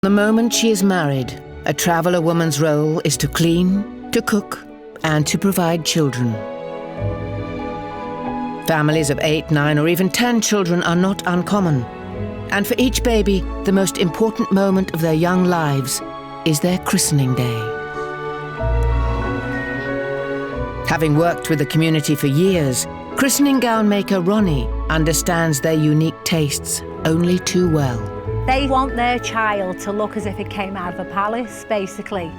The moment she is married, a traveller woman's role is to clean, to cook, and to provide children. Families of 8, 9, or even 10 children are not uncommon. And for each baby, the most important moment of their young lives is their christening day. Having worked with the community for years, christening gown maker Ronnie understands their unique tastes only too well. They want their child to look as if it came out of a palace, basically.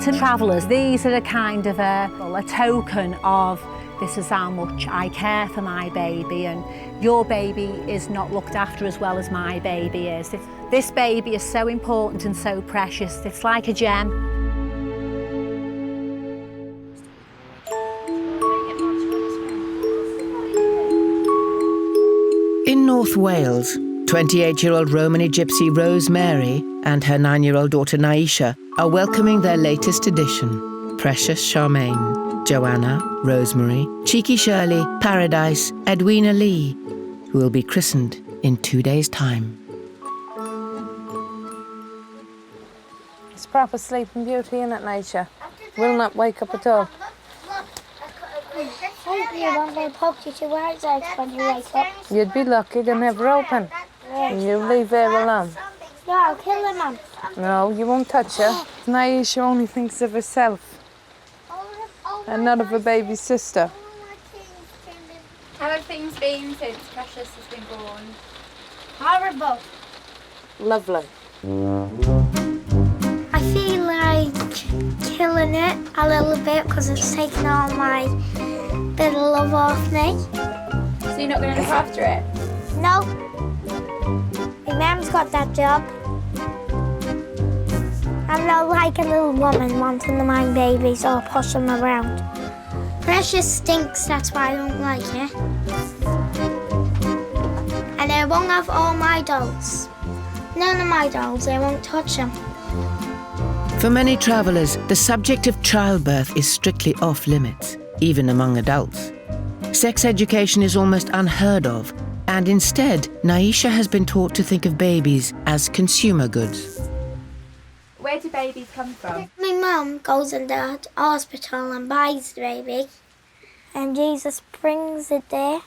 To travellers, these are a kind of a token of this is how much I care for my baby, and your baby is not looked after as well as my baby is. This baby is so important and so precious. It's like a gem. In North Wales, 28-year-old Romany Gypsy Rose Mary and her 9-year-old daughter Naisha are welcoming their latest addition, Precious Charmaine, Joanna, Rosemary, Cheeky Shirley, Paradise, Edwina Lee, who will be christened in 2 days' time. It's proper sleeping beauty, isn't it, Naisha? Will not wake up at all. Hopefully one day poke you to eyes out when you wake up. You'd be lucky they're never open. And you leave her alone. No, I'll kill her, Mum. No, you won't touch her. Naisha only thinks of herself and not of her baby sister. How have things been since Precious has been born? Horrible. Lovely. I feel like killing it a little bit because it's taken all my bit of love off me. So you're not going to look after it? No. My mum's got that job. I'm not like a little woman wanting to mind babies or push them around. Precious stinks, that's why I don't like it. And I won't have all my dolls. None of my dolls, I won't touch them. For many travellers, the subject of childbirth is strictly off limits, even among adults. Sex education is almost unheard of, and instead, Naisha has been taught to think of babies as consumer goods. Where do babies come from? My mum goes in the hospital and buys the baby, and Jesus brings it there,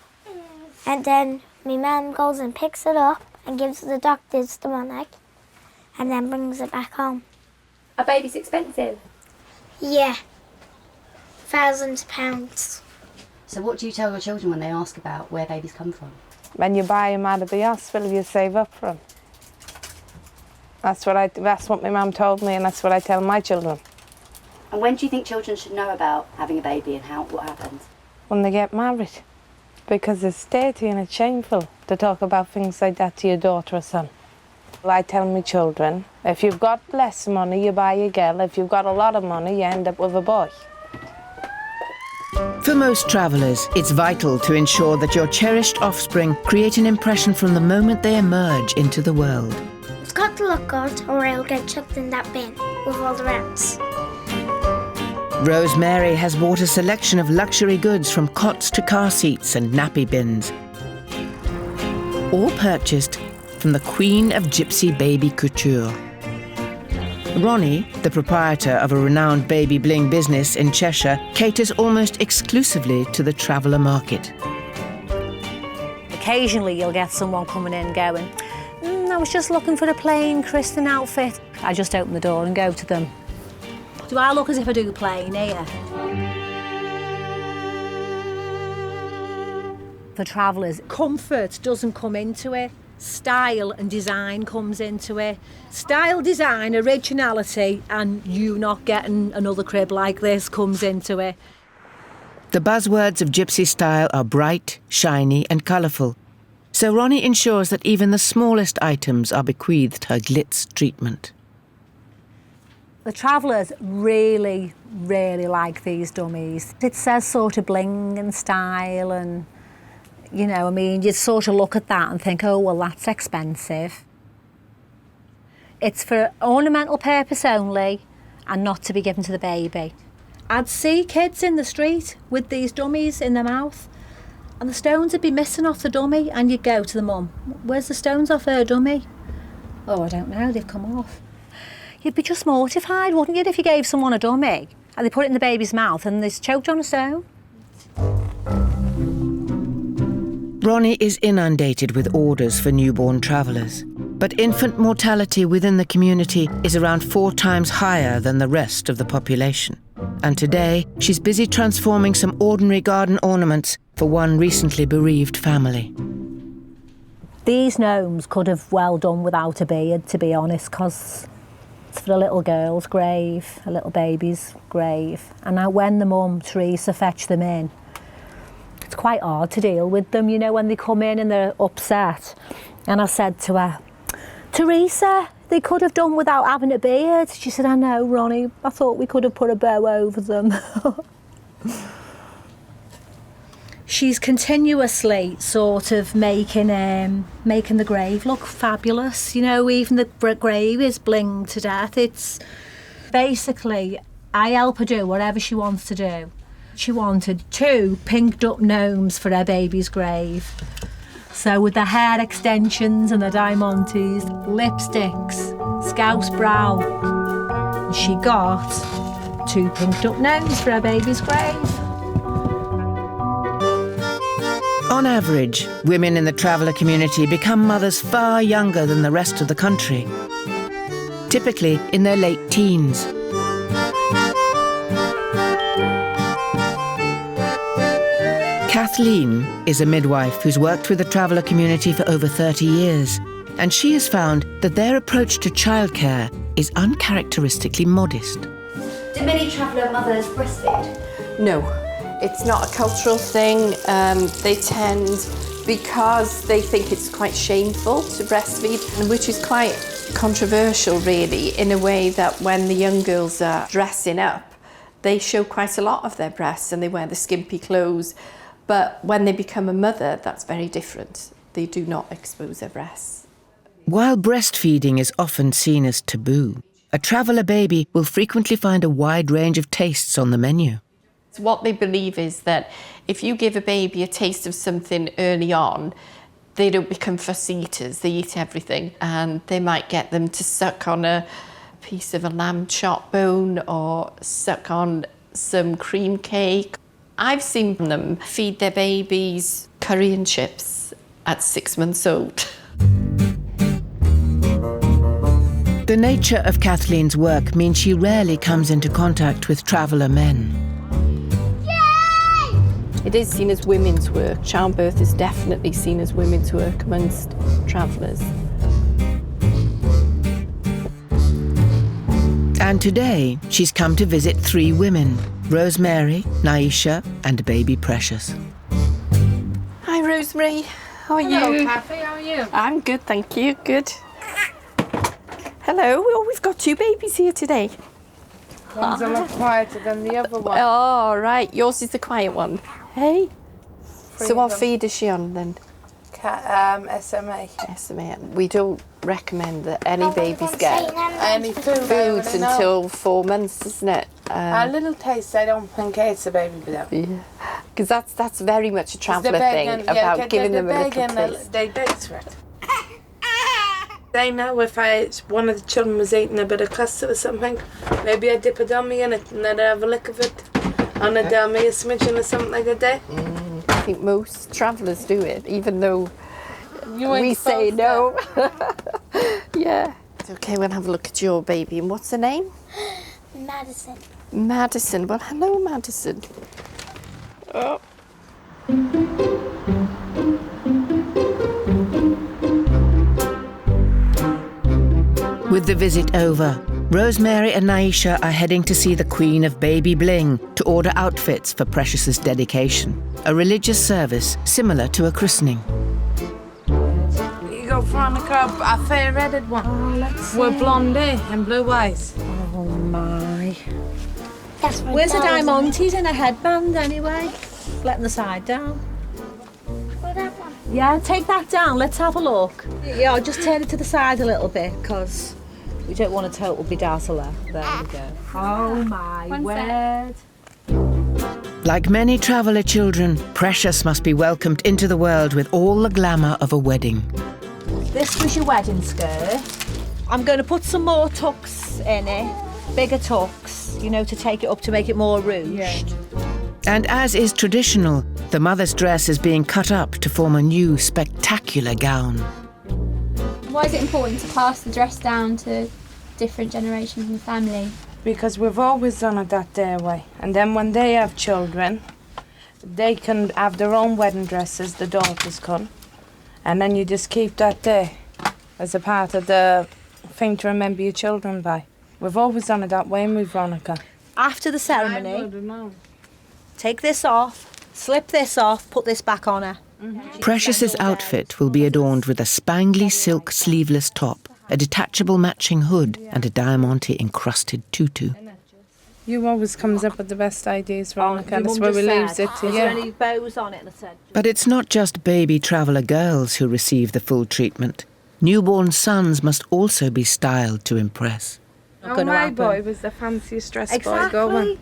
and then my mum goes and picks it up and gives the doctors the money, and then brings it back home. Are babies expensive? Yeah, thousands of pounds. So what do you tell your children when they ask about where babies come from? When you buy them out of the hospital, you save up for them. That's what my mum told me, and that's what I tell my children. And when do you think children should know about having a baby and what happens? When they get married. Because it's dirty and it's shameful to talk about things like that to your daughter or son. I tell my children, if you've got less money, you buy a girl. If you've got a lot of money, you end up with a boy. For most travellers, it's vital to ensure that your cherished offspring create an impression from the moment they emerge into the world. It's got to look good or it'll get chucked in that bin with all the rats. Rosemary has bought a selection of luxury goods from cots to car seats and nappy bins, all purchased from the Queen of Gypsy Baby Couture. Ronnie, the proprietor of a renowned baby bling business in Cheshire, caters almost exclusively to the traveller market. Occasionally you'll get someone coming in going, I was just looking for a plain christening outfit. I just open the door and go to them. Do I look as if I do plain here? For travellers, comfort doesn't come into it. Style and design comes into it. Style, design, originality, and you not getting another crib like this comes into it. The buzzwords of Gypsy style are bright, shiny and colourful. So Ronnie ensures that even the smallest items are bequeathed her glitz treatment. The travellers really, really like these dummies. It says sort of bling and style and, you know, I mean, you sort of look at that and think, oh, well, that's expensive. It's for ornamental purpose only and not to be given to the baby. I'd see kids in the street with these dummies in their mouth and the stones would be missing off the dummy and you'd go to the mum, where's the stones off her dummy? Oh, I don't know, they've come off. You'd be just mortified, wouldn't you, if you gave someone a dummy and they put it in the baby's mouth and they's choked on its own? Ronnie is inundated with orders for newborn travellers, but infant mortality within the community is around 4 times higher than the rest of the population. And today, she's busy transforming some ordinary garden ornaments for one recently bereaved family. These gnomes could have well done without a beard, to be honest, because it's for a little girl's grave, a little baby's grave. And now when the mum, Teresa, fetched them in, it's quite hard to deal with them, you know, when they come in and they're upset. And I said to her, Teresa, they could have done without having a beard. She said, I know, Ronnie, I thought we could have put a bow over them. She's continuously sort of making the grave look fabulous. You know, even the grave is blinged to death. It's basically, I help her do whatever she wants to do. She wanted 2 pinked up gnomes for her baby's grave. So with the hair extensions and the diamantes, lipsticks, scouse brow, she got 2 pinked up gnomes for her baby's grave. On average, women in the traveller community become mothers far younger than the rest of the country, typically in their late teens. Kathleen is a midwife who's worked with the traveller community for over 30 years, and she has found that their approach to childcare is uncharacteristically modest. Do many traveller mothers breastfeed? No, it's not a cultural thing. They tend, because they think it's quite shameful to breastfeed, which is quite controversial really, in a way that when the young girls are dressing up, they show quite a lot of their breasts and they wear the skimpy clothes. But when they become a mother, that's very different. They do not expose their breasts. While breastfeeding is often seen as taboo, a traveller baby will frequently find a wide range of tastes on the menu. What they believe is that if you give a baby a taste of something early on, they don't become fussy eaters, they eat everything. And they might get them to suck on a piece of a lamb chop bone or suck on some cream cake. I've seen them feed their babies curry and chips at 6 months old. The nature of Kathleen's work means she rarely comes into contact with traveller men. Yay! It is seen as women's work. Childbirth is definitely seen as women's work amongst travellers. And today, she's come to visit 3 women, Rosemary, Naisha and baby Precious. Hi Rosemary, how are you? Hello Kathy, how are you? I'm good, thank you, good. Hello, oh, we've got 2 babies here today. One's a lot quieter than the other one. Oh, right, yours is the quiet one. Hey. So what feed is she on then? SMA. SMA. We don't recommend that any babies get Any foods until 4 months, isn't it? A little taste, I don't think it's a baby without. Yeah. Because that's very much a traveller thing, about giving them a little taste. They beg for it. They know if one of the children was eating a bit of custard or something, maybe I'd dip a dummy in it and then I'd have a lick of it on a dummy, a smidgen or something like that. I think most travellers do it, even though we say no. Yeah. Okay, we'll have a look at your baby. And what's her name? Madison. Madison. Well, hello, Madison. Oh. With the visit over, Rosemary and Naisha are heading to see the Queen of Baby Bling to order outfits for Precious's dedication, a religious service similar to a christening. You go Veronica, a fair-headed one. Oh, let's see. With blonde hair and blue eyes. Oh my. That's my Where's the dad. diamantes in a headband anyway? Letting the side down. Well, that one. Yeah, take that down. Let's have a look. Yeah, I'll just turn it to the side a little bit because we don't want a total bedazzler. There we go. Oh my One word. Like many traveller children, Precious must be welcomed into the world with all the glamour of a wedding. This was your wedding skirt. I'm going to put some more tucks in it, bigger tucks, you know, to take it up to make it more ruched. And as is traditional, the mother's dress is being cut up to form a new spectacular gown. Why is it important to pass the dress down to different generations in the family? Because we've always done it that their way. And then when they have children, they can have their own wedding dresses, the daughters can. And then you just keep that there as a part of the thing to remember your children by. We've always done it that way, and we've Veronica. After the ceremony, take this off, slip this off, put this back on her. Precious's outfit will be adorned with a spangly silk sleeveless top, a detachable matching hood and a diamante-encrusted tutu. You always comes up with the best ideas, Veronica. That's where we leaves it to Is you. there any bows on it? And I said, But it's not just baby traveller girls who receive the full treatment. Newborn sons must also be styled to impress. Oh, my boy was the fanciest dressed boy going.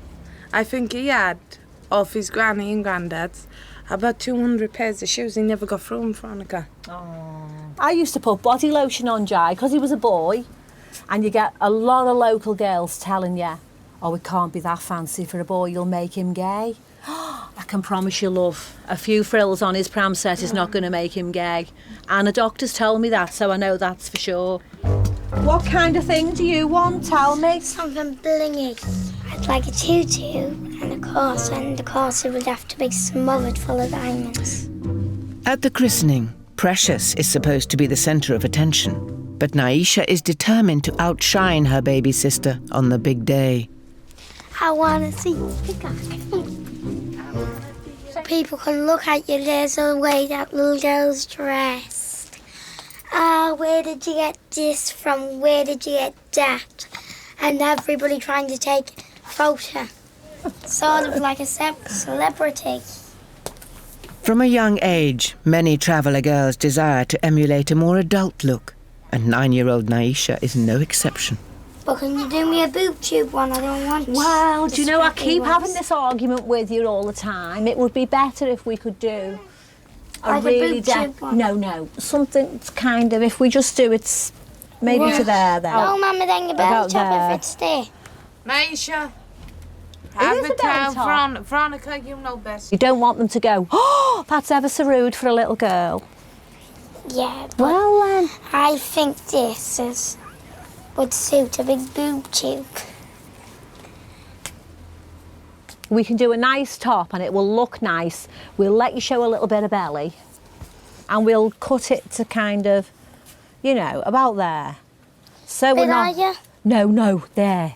I think he had, off his granny and granddad's, about 200 pairs of shoes. He never got through them, Veronica. I used to put body lotion on Jai because he was a boy, and you get a lot of local girls telling you, oh, it can't be that fancy for a boy, you'll make him gay. I can promise you, love, a few frills on his pram set is not going to make him gay. And the doctors told me that, so I know that's for sure. What kind of thing do you want? Tell me. Something blingy. I'd like a tutu and a corset, and the corset would have to be smothered full of diamonds. At the christening, Precious is supposed to be the centre of attention, but Naisha is determined to outshine her baby sister on the big day. I want to see the peacock. People can look at you, there's a way that little girl's dressed. Where did you get this from? Where did you get that? And everybody trying to take a photo. Sort of like a celebrity. From a young age, many traveller girls desire to emulate a more adult look, and 9-year-old Naisha is no exception. But can you do me a boob tube one? I don't want. Well, do you know, I scrappy keep ones. having this argument with you all the time. It would be better if we could do a Like a really boob tube one? No, something kind of, if we just do it maybe to there. No, Mama, then you better About chop there. if it's there. Naisha, is have a it belly down, top. Veronica, you know best. You don't want them to go, oh, that's ever so rude for a little girl. Yeah, but Well then. I think this would suit a big boob tube. We can do a nice top and it will look nice. We'll let you show a little bit of belly and we'll cut it to kind of, you know, about there. So we're Bit not... higher? No, there.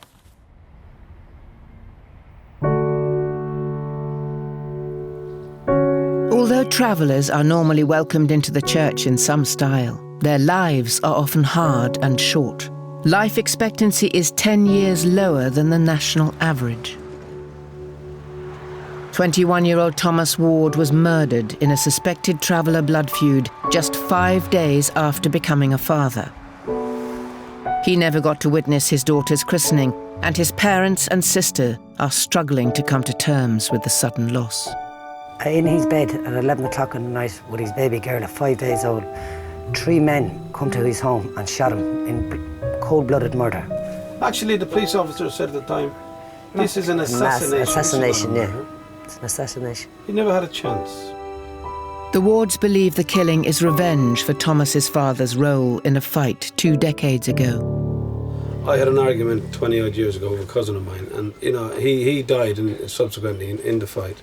Although travellers are normally welcomed into the church in some style, their lives are often hard and short. Life expectancy is 10 years lower than the national average. 21-year-old Thomas Ward was murdered in a suspected traveller blood feud just 5 days after becoming a father. He never got to witness his daughter's christening, and his parents and sister are struggling to come to terms with the sudden loss. In his bed at 11 o'clock in the night with his baby girl at 5 days old, 3 men come to his home and shot him in cold-blooded murder. Actually, the police officer said at the time, this is an assassination. Assassination, yeah. It's an assassination. He never had a chance. The Wards believe the killing is revenge for Thomas's father's role in a fight 2 decades ago. I had an argument 20-odd years ago with a cousin of mine, and you know, he died subsequently in the fight,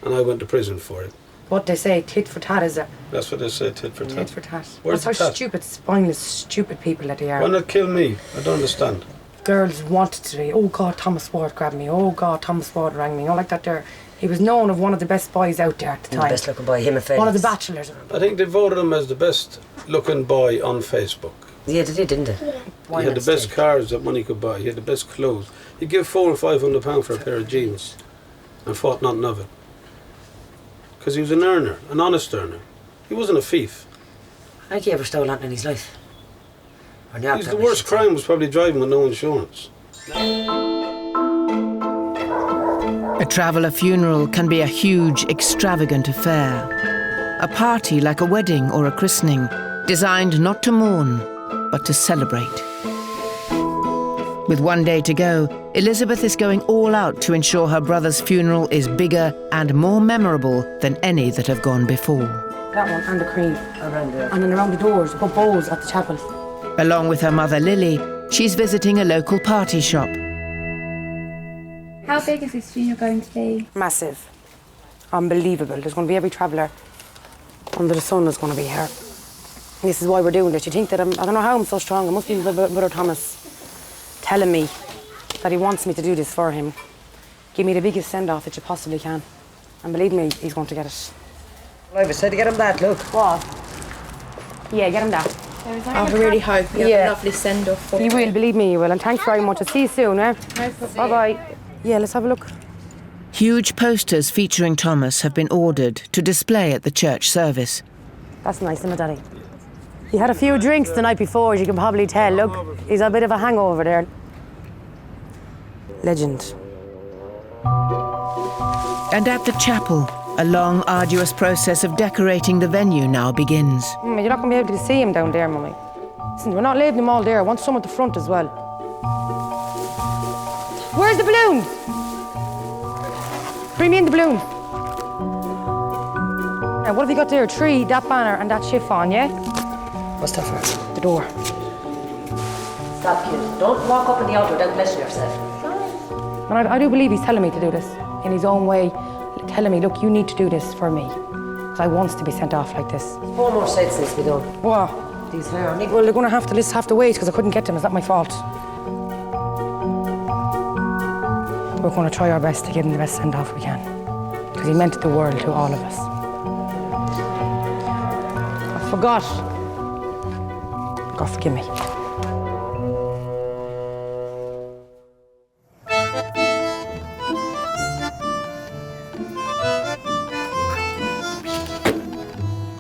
and I went to prison for it. What they say, tit for tat, is it? That's what they say, tit for tat. Tit for tat. Where's That's the how tat? stupid, spineless, stupid people that they are. Why not kill me? I don't understand. Girls wanted to be, oh God, Thomas Ward grabbed me, oh God, Thomas Ward rang me, all like that there. He was known as one of the best boys out there at the time. The best looking boy, him and Felix. One of the bachelors. I think they voted him as the best looking boy on Facebook. Yeah, they did, didn't they? Yeah. He had the best cars that money could buy. He had the best clothes. He'd give £400 or £500 for a pair of jeans and thought nothing of it. Because he was an earner, an honest earner. He wasn't a thief. I think he ever stole anything in his life. The worst crime was probably driving with no insurance. A traveller funeral can be a huge, extravagant affair. A party like a wedding or a christening, designed not to mourn, but to celebrate. With one day to go, Elizabeth is going all out to ensure her brother's funeral is bigger and more memorable than any that have gone before. That one and the cream. And then around the doors, put bowls at the chapel. Along with her mother Lily, she's visiting a local party shop. How big is this funeral going to be? Massive. Unbelievable. There's going to be every traveller under the sun is going to be here. This is why we're doing this. You think that I don't know how I'm so strong. It must be Brother Thomas telling me that he wants me to do this for him. Give me the biggest send-off that you possibly can. And believe me, he's going to get it. I've said to get him that, look. What? Yeah, get him that. I really hope you have a lovely send-off for you. He will, believe me, he will. And thanks very much. I'll see you soon, eh? Bye-bye. Yeah, let's have a look. Huge posters featuring Thomas have been ordered to display at the church service. That's nice, isn't it, Daddy? He had a few drinks the night before, as you can probably tell. Look, he's a bit of a hangover there. Legend. And at the chapel, a long, arduous process of decorating the venue now begins. You're not going to be able to see him down there, Mummy. Listen, we're not leaving him all there. I want some at the front as well. Where's the balloons? Bring me in the balloons. Now, what have you got there? 3, that banner and that chiffon, yeah? What's that for? The door. Stop, kid. Don't walk up in the altar without blessing yourself. And I do believe he's telling me to do this in his own way, telling me, look, you need to do this for me. Because I want to be sent off like this. 4 more sets needs to be done. What? These here. Well, they're going to have to wait because I couldn't get them. It's not my fault. We're going to try our best to give him the best send-off we can. Because he meant the world to all of us. I forgot. God forgive me.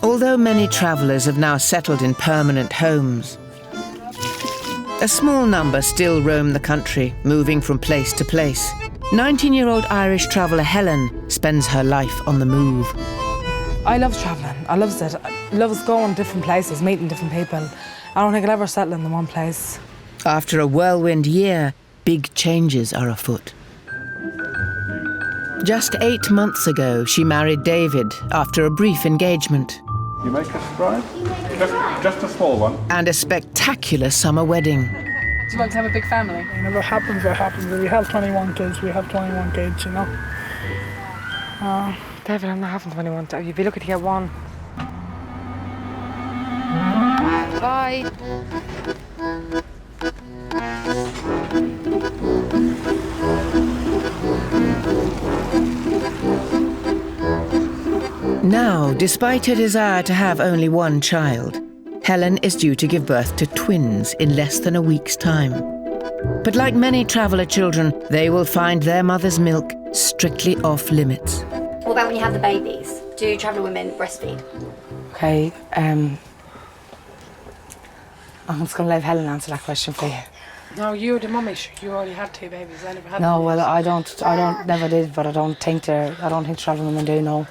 Although many travellers have now settled in permanent homes, a small number still roam the country, moving from place to place. 19-year-old Irish traveller Helen spends her life on the move. I love travelling. I love it. I love going different places, meeting different people. I don't think I'll ever settle in one place. After a whirlwind year, big changes are afoot. Just 8 months ago, she married David after a brief engagement. You make a surprise? Just a small one. And a spectacular summer wedding. Do you like to have a big family? Whenever it happens, it happens. If we have 21 kids, we have 21 kids, you know. David, I'm not having 21. You'd be lucky to get one. Bye. Now, despite her desire to have only one child, Helen is due to give birth to twins in less than a week's time. But like many traveller children, they will find their mother's milk strictly off limits. What about when you have the babies? Do traveller women breastfeed? Okay, I'm just going to let Helen answer that question for you. No, you're the mummy. You already had 2 babies. I never had. No, well, I never did, but I don't think travelling women do, no.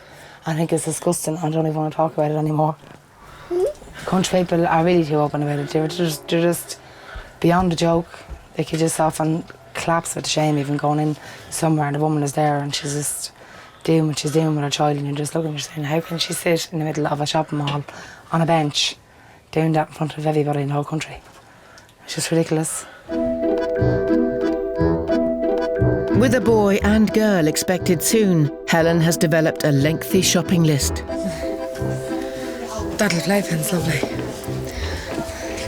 I think it's disgusting. I don't even want to talk about it anymore. Country people are really too open about it. They're just beyond a joke. They could just often collapse with shame even going in somewhere and the woman is there and she's just doing what she's doing with her child and you're just looking at her saying, how can she sit in the middle of a shopping mall on a bench doing that in front of everybody in the whole country? It's just ridiculous. With a boy and girl expected soon, Helen has developed a lengthy shopping list. That little playpen's lovely.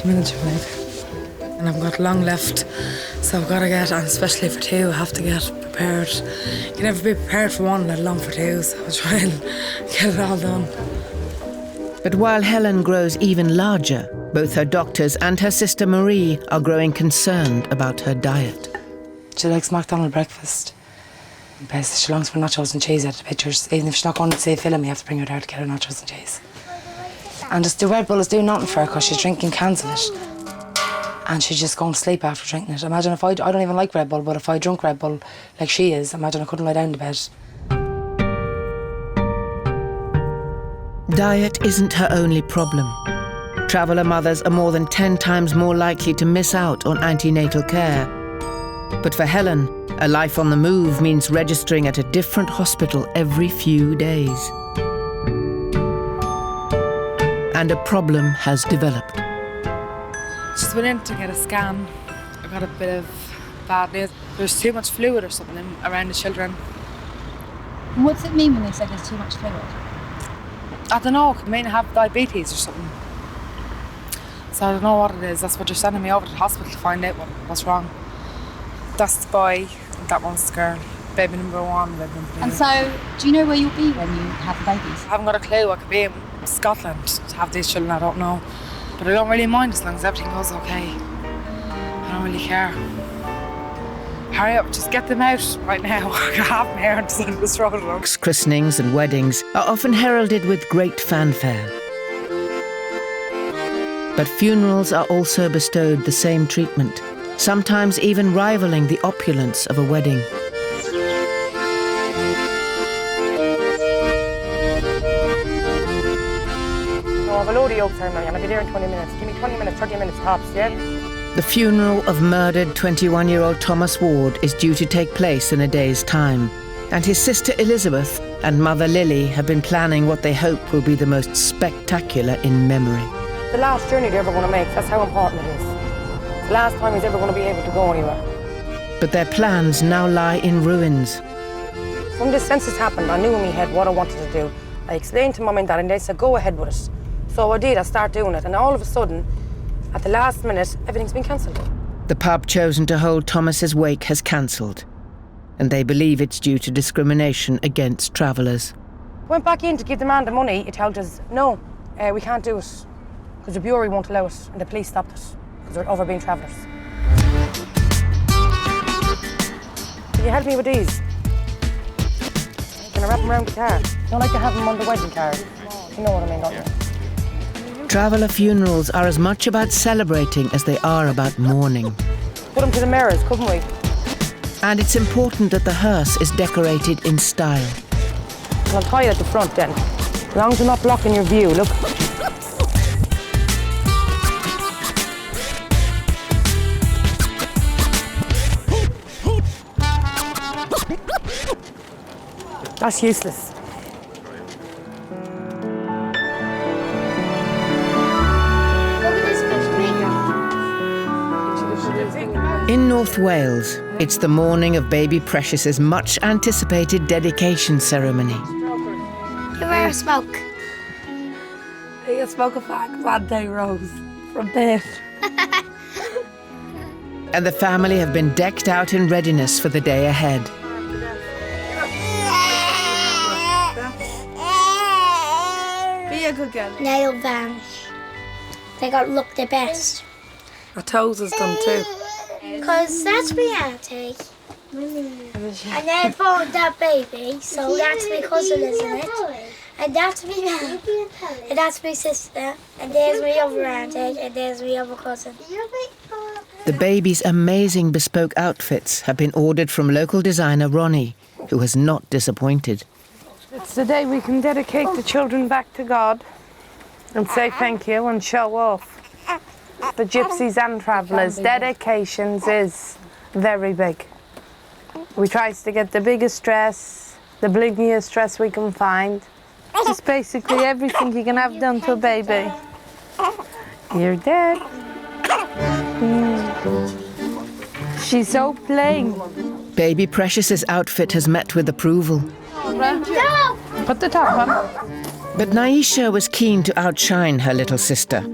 Miniature playpen. And I've got long left, so I've got to get, and especially for 2, I have to get prepared. You can never be prepared for 1, let alone for 2, so I'll try and get it all done. But while Helen grows even larger, both her doctors and her sister Marie are growing concerned about her diet. She likes McDonald's breakfast. She longs for nachos and cheese at the pictures. Even if she's not going to see a film, you have to bring her there to get her nachos and cheese. And just the Red Bull is doing nothing for her because she's drinking cans of it. And she's just going to sleep after drinking it. Imagine if I don't even like Red Bull, but if I drunk Red Bull like she is, imagine I couldn't lie down to bed. Diet isn't her only problem. Traveller mothers are more than 10 times more likely to miss out on antenatal care But for Helen, a life on the move means registering at a different hospital every few days. And a problem has developed. Just went in to get a scan. I got a bit of bad news. There's too much fluid or something around the children. What's it mean when they say there's too much fluid? I don't know, I mean have diabetes or something. So I don't know what it is. That's what they're sending me over to the hospital to find out what's wrong. That's the boy, that one's the girl. Baby number 1, baby number 2. And so, do you know where you'll be when you have the babies? I haven't got a clue. I could be in Scotland to have these children, I don't know. But I don't really mind as long as everything goes okay. I don't really care. Hurry up, just get them out right now. I have them here and send this road along. Christenings and weddings are often heralded with great fanfare. But funerals are also bestowed the same treatment, sometimes even rivaling the opulence of a wedding. I have a load of yoke ceremony and I'll be there in 20 minutes. Give me 20 minutes, 30 minutes tops, yeah? The funeral of murdered 21-year-old Thomas Ward is due to take place in a day's time, and his sister Elizabeth and mother Lily have been planning what they hope will be the most spectacular in memory. The last journey they're ever going to make, that's how important it is. The last time he's ever going to be able to go anywhere. But their plans now lie in ruins. When this census happened, I knew in my head what I wanted to do. I explained to Mum and Dad and they said, go ahead with it. So I did, I started doing it, and all of a sudden, at the last minute, everything's been cancelled. The pub chosen to hold Thomas's wake has cancelled, and they believe it's due to discrimination against travellers. Went back in to give the man the money, he told us, no, we can't do it, because the Bureau won't allow it, and the police stopped it, because they're overbeing travellers. Can you help me with these? Can I wrap them around the car? I don't like to have them on the wedding card. You know what I mean, don't you? Traveller funerals are as much about celebrating as they are about mourning. Put them to the mirrors, couldn't we? And it's important that the hearse is decorated in style. I'll tie it at the front then. As long as you're not blocking your view, look. That's useless. In North Wales, it's the morning of baby Precious's much-anticipated dedication ceremony. Give her a smoke. You smoke a fag, bad day, Rose, from birth. And the family have been decked out in readiness for the day ahead. Be a good girl. Nail vanish. They got look their best. Our toes is done too. Because that's my auntie. And they're born that baby, so that's my cousin, isn't it? And that's me mum. And that's my sister. And there's my other auntie, and there's my other cousin. The baby's amazing bespoke outfits have been ordered from local designer Ronnie, who has not disappointed. It's the day we can dedicate the children back to God and say thank you and show off. For gypsies and travellers, dedications is very big. We try to get the biggest dress, the blingiest dress we can find. Just basically everything you can have done to a baby. You're dead. She's so plain. Baby Precious's outfit has met with approval. No! Put the top on. But Naisha was keen to outshine her little sister.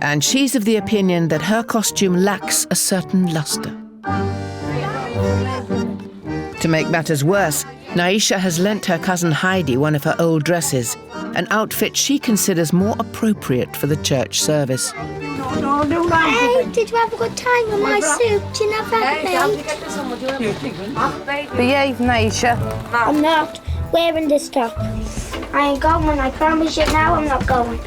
And she's of the opinion that her costume lacks a certain lustre. To make matters worse, Naisha has lent her cousin Heidi one of her old dresses, an outfit she considers more appropriate for the church service. Hey, did you have a good time with my suit? Do you never have it? Behave, Naisha. I'm not wearing this top. I ain't going, I promise you now I'm not going.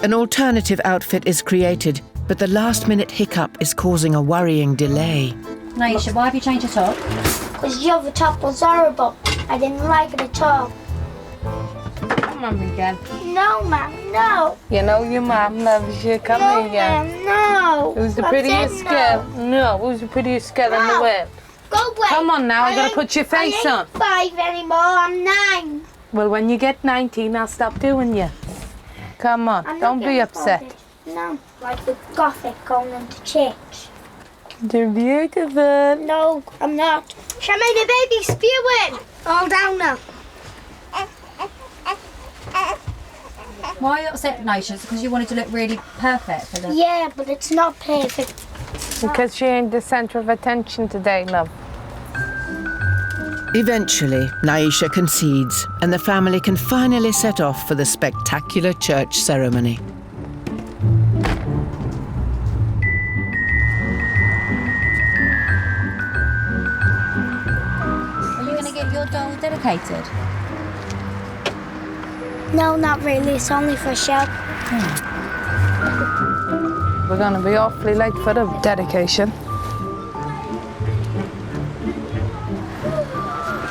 An alternative outfit is created, but the last-minute hiccup is causing a worrying delay. Naisha, why have you changed your top? Because the other top was horrible. I didn't like it at all. Come on, Miguel. No, Mum, no. You know your mum loves you. Come No, here. Mum, no. Who's the I prettiest said girl? No, who's the prettiest girl in the No. world? Go away. Come on now, I gotta ain't- put your face I on. ain't 5 anymore, I'm 9. Well, when you get 19, I'll stop doing you. Come on, I'm not don't be getting upset. bothered. No, like the Gothic going into church. You're beautiful. No, I'm not. Show me the baby spewing. All down now. Why are you upset, Naisha? Because you wanted to look really perfect for the... Yeah, but it's not perfect. Because she ain't the centre of attention today, love. Eventually, Naisha concedes, and the family can finally set off for the spectacular church ceremony. Are you going to get your doll dedicated? No, not really. It's only for show. We're gonna be awfully late for the dedication.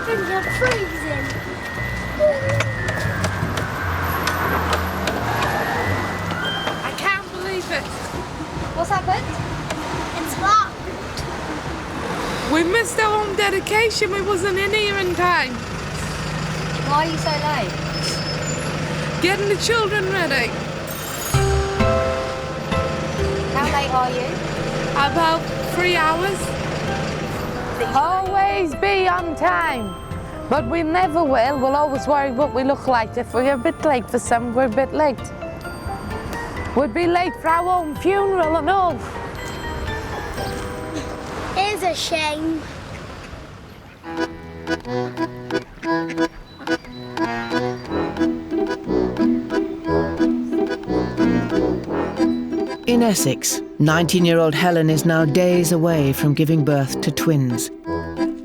You're freezing. I can't believe it. What's happened? It's hot. We missed our own dedication. We wasn't in here in time. Why are you so late? Getting the children ready. How late are you? About 3 hours. Always be on time. But we never will. We'll always worry what we look like. If we're a bit late for some, we're a bit late. We'd be late for our own funeral and all. It's a shame. In Essex, 19-year-old Helen is now days away from giving birth to twins.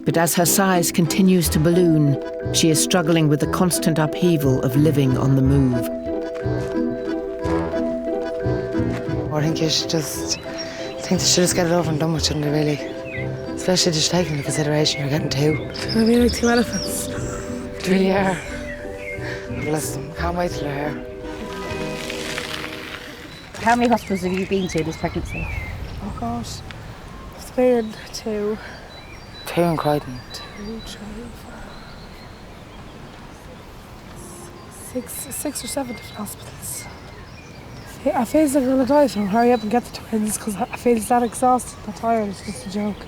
But as her size continues to balloon, she is struggling with the constant upheaval of living on the move. I think you should just get it over and done with, shouldn't you, really? Especially just taking into consideration you're getting 2. I mean, like 2 elephants. They really are. Bless them. Can't wait till they're here. How many hospitals have you been to this pregnancy? Oh gosh. It's been 2. 2 in Crichton. 2, 3, 4. 6 or 7 different hospitals. Yeah, I feel like I'm gonna die, so hurry up and get the twins because I feel that exhausted and tired. It's just a joke.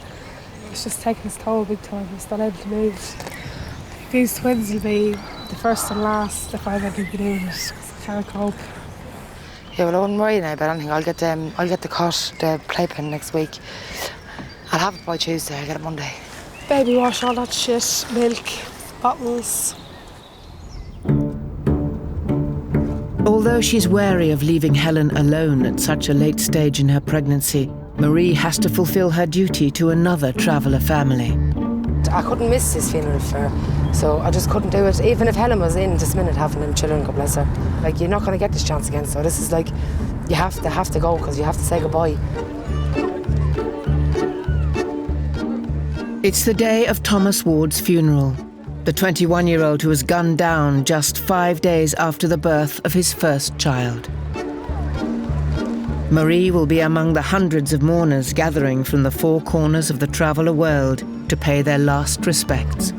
It's just taking its toll big time. I'm still able to move. These twins will be the first and last if I'm ever doing it because I can't cope. Yeah, well, I wouldn't worry now about anything. I'll get the cot, the playpen next week. I'll have it by Tuesday. I'll get it Monday. Baby wash, all that shit, milk, bottles. Although she's wary of leaving Helen alone at such a late stage in her pregnancy, Marie has to fulfill her duty to another traveller family. I couldn't miss this funeral for her, so I just couldn't do it. Even if Helen was in this minute having them children, God bless her. Like, you're not going to get this chance again, so this is like, you have to go because you have to say goodbye. It's the day of Thomas Ward's funeral, the 21-year-old who was gunned down just 5 days after the birth of his first child. Marie will be among the hundreds of mourners gathering from the 4 corners of the traveller world to pay their last respects.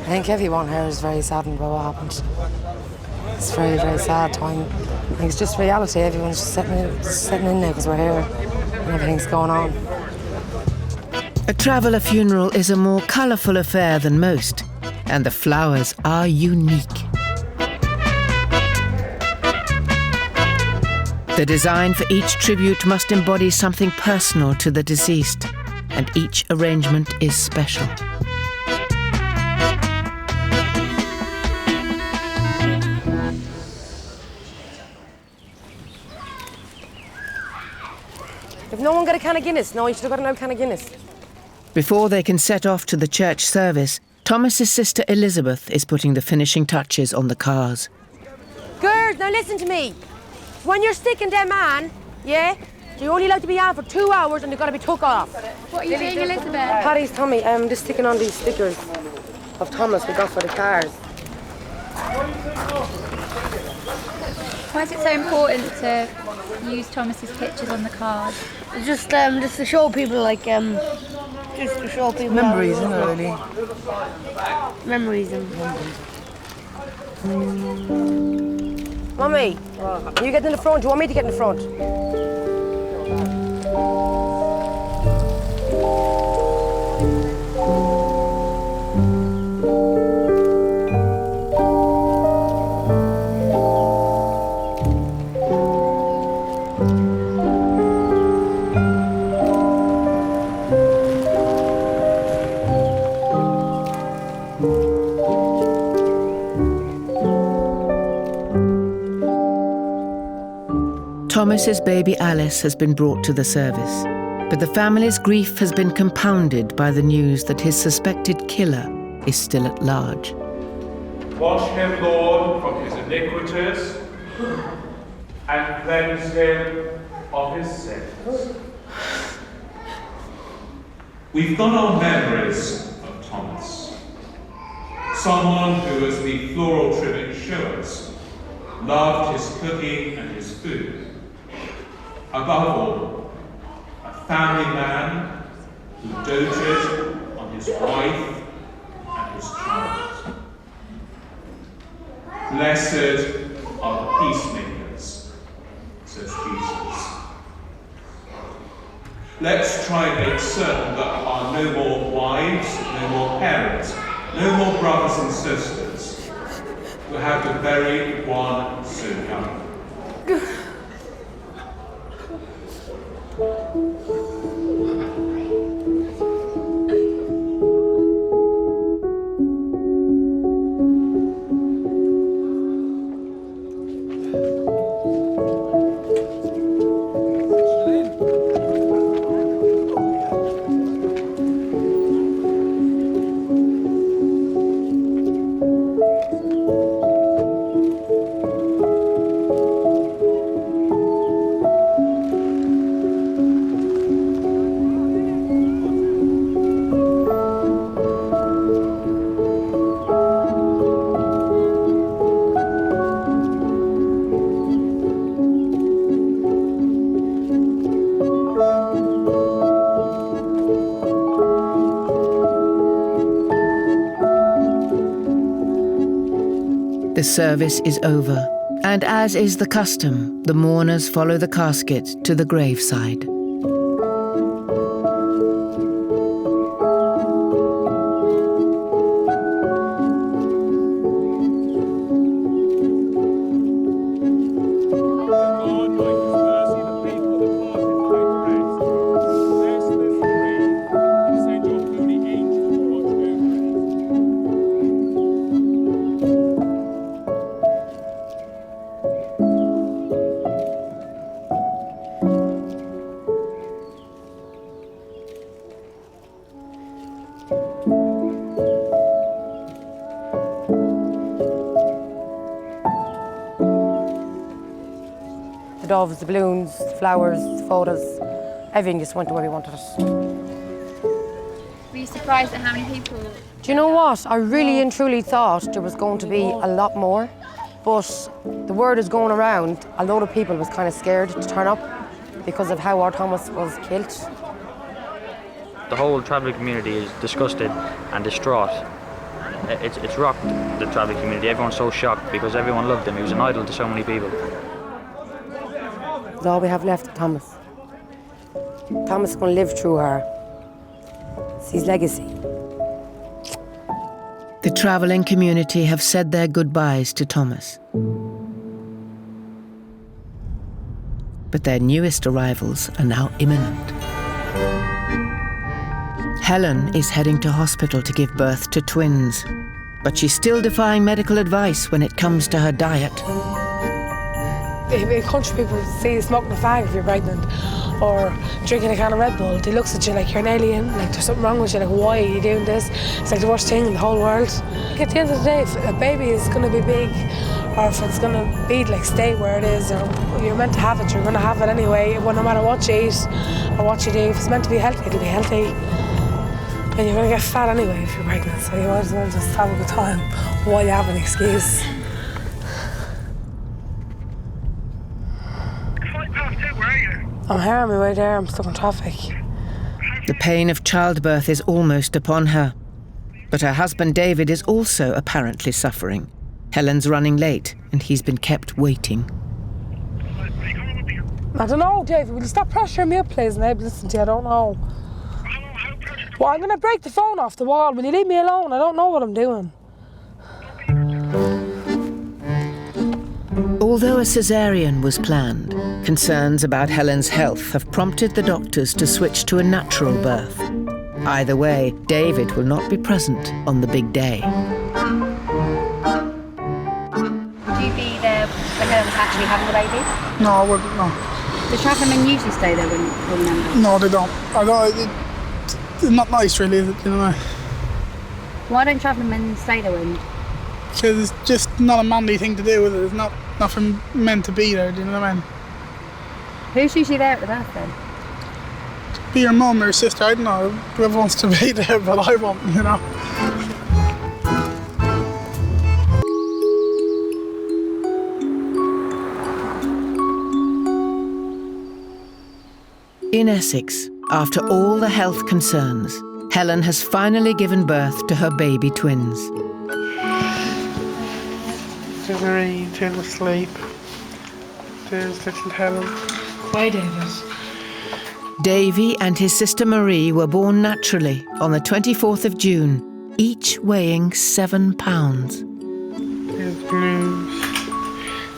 I think everyone here is very saddened by what happened. It's a very, very sad time. I think it's just reality. Everyone's just sitting in there because we're here and everything's going on. A traveller funeral is a more colourful affair than most, and the flowers are unique. The design for each tribute must embody something personal to the deceased, and each arrangement is special. If no one got a can of Guinness, no, you should have got another can of Guinness. Before they can set off to the church service, Thomas's sister Elizabeth is putting the finishing touches on the cars. Girls, now listen to me. When you're sticking them on, yeah, you're only allowed to be on for 2 hours and they've got to be took off. What are you doing, Elizabeth? Paddy's Tommy, just sticking on these stickers of Thomas we got for the cars. Why is it so important to use Thomas's pictures on the card? Just to show people, like, just to show people. Memories, isn't it, really? Memories. Mummy, you get in the front. Do you want me to get in the front? Thomas's baby Alice has been brought to the service, but the family's grief has been compounded by the news that his suspected killer is still at large. Wash him, Lord, from his iniquities, and cleanse him of his sins. We've got our memories of Thomas. Someone who, as the floral tribute shows, loved his cooking and his food. Above all, a family man who doted on his wife and his child. Blessed are the peacemakers, says Jesus. Let's try and make certain that there are no more wives, no more parents, no more brothers and sisters who have to bury one so young. The service is over, and as is the custom, the mourners follow the casket to the graveside. The doves, the balloons, the flowers, the photos, everything just went to where we wanted it. Were you surprised at how many people? Do you know what? I really and truly thought there was going to be a lot more, but the word is going around. A lot of people was kind of scared to turn up because of how our Thomas was killed. The whole travelling community is disgusted and distraught. It's rocked the travelling community. Everyone's so shocked because everyone loved him. He was an idol to so many people. That's all we have left of Thomas. Thomas is going to live through her. It's his legacy. The travelling community have said their goodbyes to Thomas. But their newest arrivals are now imminent. Helen is heading to hospital to give birth to twins, but she's still defying medical advice when it comes to her diet. In country, people see you smoking a fag if you're pregnant, or drinking a can of Red Bull. They look at you like you're an alien, like there's something wrong with you, like why are you doing this? It's like the worst thing in the whole world. At the end of the day, if a baby is going to be big, or if it's going to be like stay where it is, or you're meant to have it, you're going to have it anyway. Well, no matter what you eat or what you do, if it's meant to be healthy, it'll be healthy. And you're going to get fat anyway if you're pregnant, so you might as well just have a good time Why you have an excuse? I'm here on my way there, I'm stuck in traffic. The pain of childbirth is almost upon her. But her husband David is also apparently suffering. Helen's running late and he's been kept waiting. I don't know, David, will you stop pressuring me up, please, and maybe listen to you? I don't know. Well, I'm going to break the phone off the wall. Will you leave me alone? I don't know what I'm doing. Although a caesarean was planned, concerns about Helen's health have prompted the doctors to switch to a natural birth. Either way, David will not be present on the big day. Would you be there when Helen was actually having the baby? No, I wouldn't, no. Do travelling men usually stay there when members? No, they don't. It's not nice, really, is it? You know? Why don't travelling men stay there when? Because it's just not a manly thing to do, is it? It's not for men to be there, do you know what I mean? Who's usually there at the birth then? Be your mum or your sister, I don't know. Whoever wants to be there, but I won't, you know. In Essex, after all the health concerns, Helen has finally given birth to her baby twins. There's Marie, in asleep. There's little Helen. Why, David? Davy and his sister Marie were born naturally on the 24th of June, each weighing 7 pounds. There's Blues.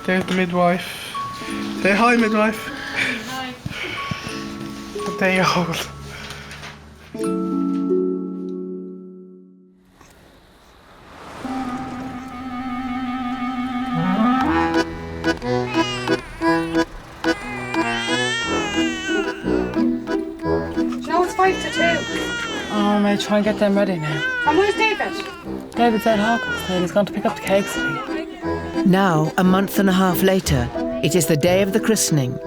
There's the midwife. Say hi, midwife. Hi. A day old. Oh, may I try and get them ready now? And where's David? David's at Hawkins and he's gone to pick up the cakes for me. Now, a month and a half later, it is the day of the christening.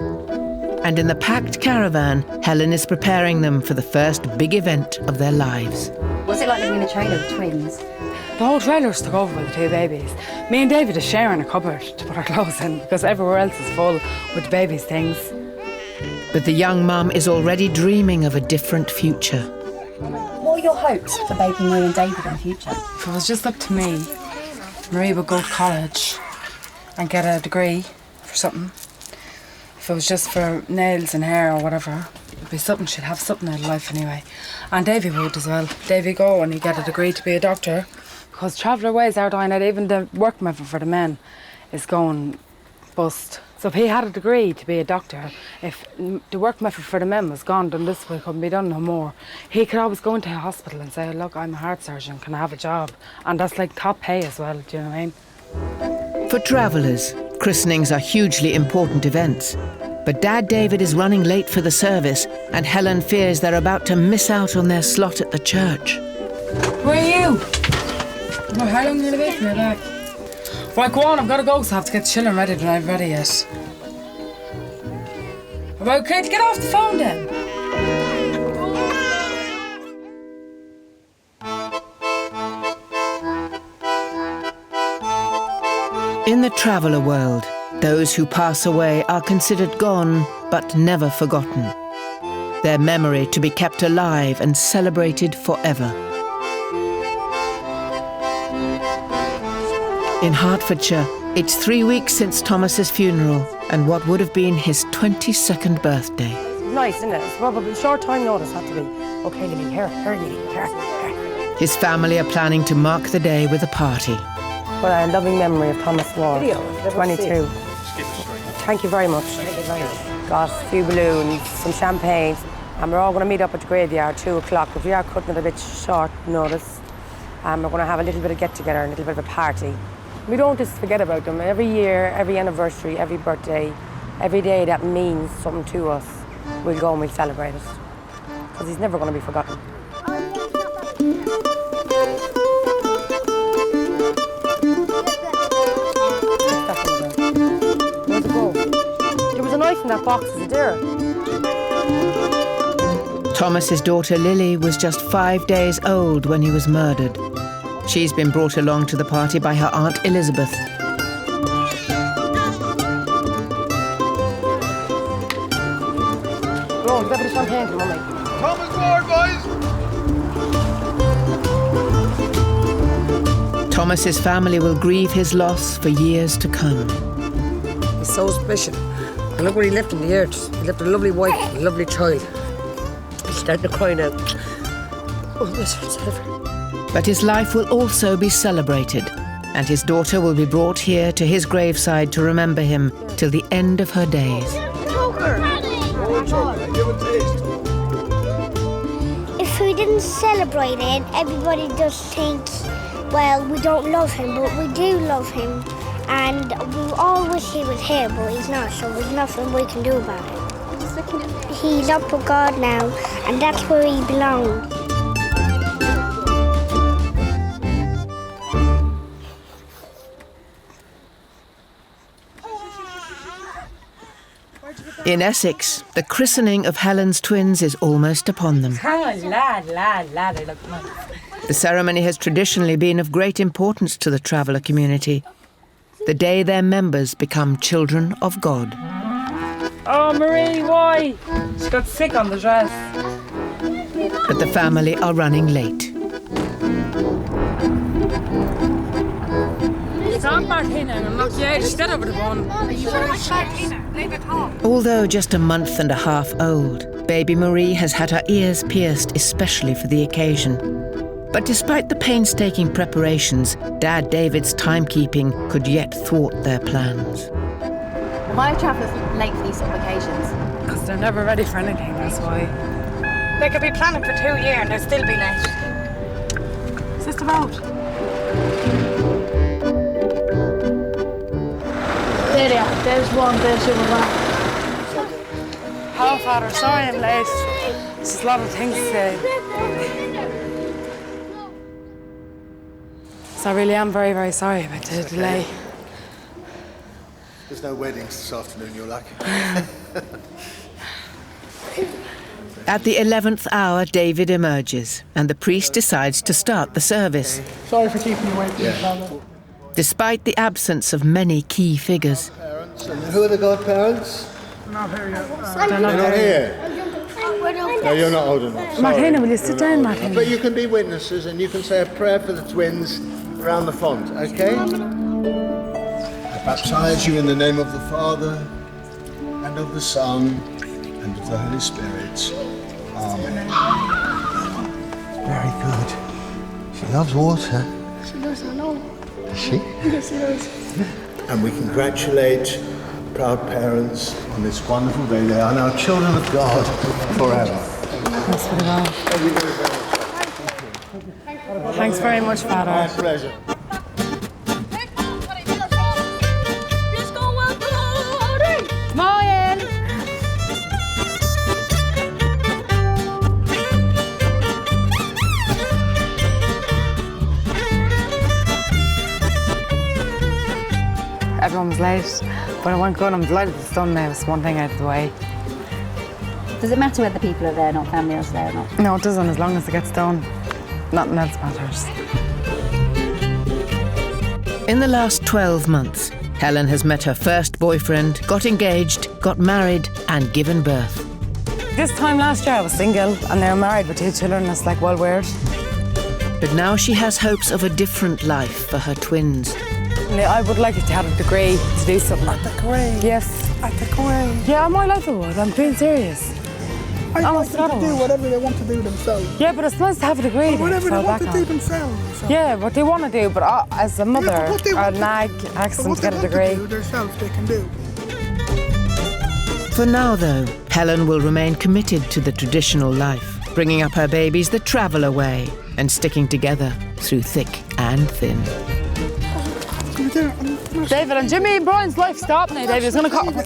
And in the packed caravan, Helen is preparing them for the first big event of their lives. What's it like living in a trailer with twins? The whole trailer's took over by the 2 babies. Me and David are sharing a cupboard to put our clothes in because everywhere else is full with the babies' things. But the young mum is already dreaming of a different future. What are your hopes for baby Marie and David in the future? If it was just up to me, Marie would go to college and get a degree for something. If it was just for nails and hair or whatever, it'd be something, she'd have something out of life anyway. And Davy would as well. Davy go and he'd get a degree to be a doctor. Because traveller ways are dying out, even the work method for the men is going bust. So if he had a degree to be a doctor, if the work method for the men was gone, then this way couldn't be done no more. He could always go into a hospital and say, look, I'm a heart surgeon, can I have a job? And that's like top pay as well, do you know what I mean? For travellers, christenings are hugely important events. But Dad David is running late for the service and Helen fears they're about to miss out on their slot at the church. Where are you? Oh, how long are you going to be for me back? Right, go on, I've got to go, so I have to get the children ready, but I'm not ready yet. Right, kid, get off the phone then. In the traveller world, those who pass away are considered gone, but never forgotten. Their memory to be kept alive and celebrated forever. In Hertfordshire, it's 3 weeks since Thomas's funeral and what would have been his 22nd birthday. Nice, isn't it? It's probably a short time notice had to be. Okay, Lily, here, Lily, here. His family are planning to mark the day with a party. Well, a loving memory of Thomas Ward, 22. Thank you very much. Got a few balloons, some champagne, and we're all going to meet up at the graveyard, 2 o'clock. But we are cutting it a bit short notice. We're going to have a little bit of get-together, a little bit of a party. We don't just forget about them. Every year, every anniversary, every birthday, every day that means something to us, we'll go and we'll celebrate it. Because he's never going to be forgotten. Where's it go? There was a knife in that box, is it there? Thomas's daughter Lily was just 5 days old when he was murdered. She's been brought along to the party by her Aunt Elizabeth. Thomas forward, boys! Thomas's family will grieve his loss for years to come. He's so special. And look what he left in the earth. He left a lovely wife, a lovely child. He's starting to cry now. Oh, this hurts ever. But his life will also be celebrated, and his daughter will be brought here to his graveside to remember him till the end of her days. If we didn't celebrate it, everybody just thinks, well, we don't love him, but we do love him. And we all wish he was here, but he's not, so there's nothing we can do about it. He's up with God now, and that's where he belongs. In Essex, the christening of Helen's twins is almost upon them. The ceremony has traditionally been of great importance to the traveller community. The day their members become children of God. Oh, Marie, why? She got sick on the dress. But the family are running late. Although just a month and a half old, baby Marie has had her ears pierced especially for the occasion. But despite the painstaking preparations, Dad David's timekeeping could yet thwart their plans. Why are travellers late for these sort of occasions? Because they're never ready for anything, that's why. They could be planning for 2 years and they'll still be late. Is this the road? There they are. There's one, there's the other one. Hello, Father. Sorry I'm late. There's just a lot of things to say. So I really am very, very sorry about the delay. There's no weddings this afternoon, you're lucky. At the 11th hour, David emerges, and the priest decides to start the service. Sorry for keeping you waiting, Father. Despite the absence of many key figures. And who are the godparents? Not here yet. They're not here. No, you're not old enough. Martina, will you sit down, Martina? But you can be witnesses and you can say a prayer for the twins around the font, okay? I baptize you in the name of the Father, and of the Son, and of the Holy Spirit. Amen. Very good. She loves water. She does, I know. Does she? Yes, she does. And we congratulate proud parents on this wonderful day. They are now children of God forever. Thanks for the well. Thanks very much, Father. My pleasure. Morning! Everyone was late, but it went good. I'm delighted it's done now. It's one thing out of the way. Does it matter whether people are there or not, family is there or not? No, it doesn't. As long as it gets done, nothing else matters. In the last 12 months, Helen has met her first boyfriend, got engaged, got married, and given birth. This time last year I was single, and now married with 2 children. It's like, well, weird. But now she has hopes of a different life for her twins. I would like it to have a degree to do something. A degree? Yes. A degree? Yeah, my life it would. I'm being serious. I want them to do whatever they want to do themselves. Yeah, but it's nice to have a degree. But whatever they want to do themselves. So. Yeah, what they want to do, but as a mother, a nag asks them to get a degree. What they want to do themselves, they can do. For now, though, Helen will remain committed to the traditional life, bringing up her babies the traveller way and sticking together through thick and thin. David and Jimmy and Brian's life stop now, David. He's going to cut.